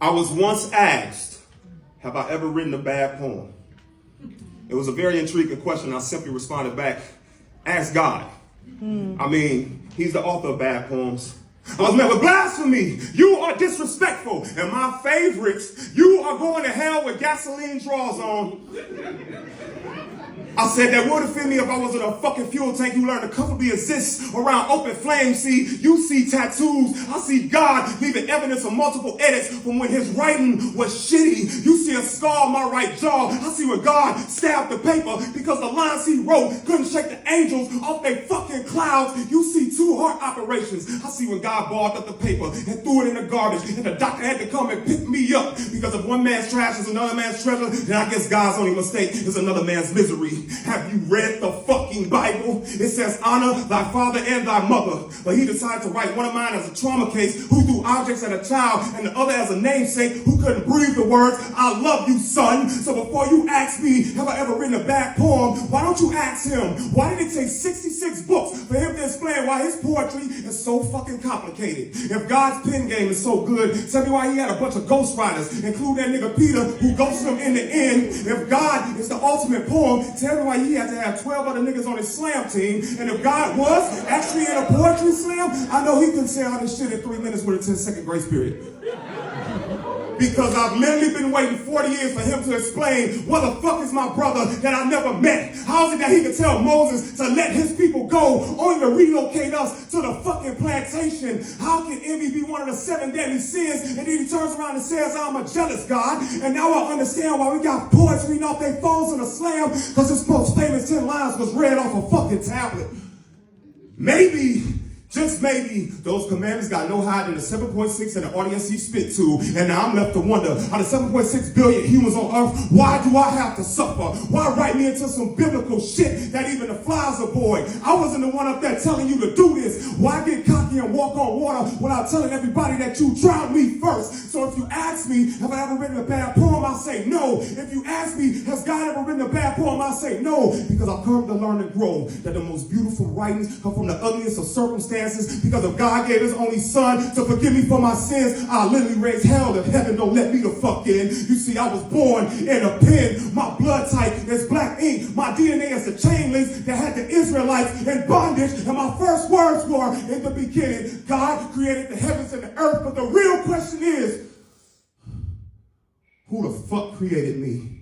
I was once asked, have I ever written a bad poem? It was a very intriguing question. I simply responded back, ask God. I mean, he's the author of bad poems. I was met with blasphemy. You are disrespectful. And my favorites, you are going to hell with gasoline draws on. I said that would offend me if I was in a fucking fuel tank. You learn to comfortably exist around open flames. See, you see tattoos. I see God leaving evidence of multiple edits from when his writing was shitty. You see a scar on my right jaw. I see when God stabbed the paper because the lines he wrote couldn't shake the angels off their fucking clouds. You see 2 heart operations. I see when God balled up the paper and threw it in the garbage and the doctor had to come and pick me up because if one man's trash is another man's treasure, then I guess God's only mistake is another man's misery. Have you read the fucking Bible? It says honor thy father and thy mother. But he decided to write one of mine as a trauma case who threw objects at a child and the other as a namesake who couldn't breathe the words, I love you, son. So before you ask me, have I ever written a bad poem? Why don't you ask him? Why did it take 66 books for him to explain why his poetry is so fucking complicated? If God's pen game is so good, tell me why he had a bunch of ghostwriters, include that nigga Peter who ghosted him in the end. If God is the ultimate poem, tell me why he had to have 12 other niggas on his slam team. And if God was actually in a poetry slam, I know he couldn't say all this shit in 3 minutes with a 10-second grace period. Because I've literally been waiting 40 years for him to explain what the fuck is my brother that I never met. How is it that he could tell Moses to let his people go only to relocate us to the fucking plantation? How can envy be one of the 7 deadly sins? And then he turns around and says, I'm a jealous God. And now I understand why we got poets reading off their phones in a slam, because his most famous 10 lines was read off a fucking tablet. Maybe, just maybe, those commandments got no higher than the 7.6 and the audience he spit to. And now I'm left to wonder, out of 7.6 billion humans on earth, why do I have to suffer? Why write me into some biblical shit that even the flies avoid? I wasn't the one up there telling you to do this. Why get cocky and walk on water without telling everybody that you drowned me first? So if you ask me, have I ever written a bad poem? I'll say no. If you ask me, has God ever written a bad poem? I'll say no. Because I've come to learn and grow that the most beautiful writings come from the ugliest of circumstances. Because if God gave his only son to forgive me for my sins, I'll literally raise hell if heaven don't let me the fuck in. You see, I was born in a pen. My blood type is black ink. My DNA is the chain links that had the Israelites in bondage. And my first words were, in the beginning, God created the heavens and the earth. But the real question is, who the fuck created me?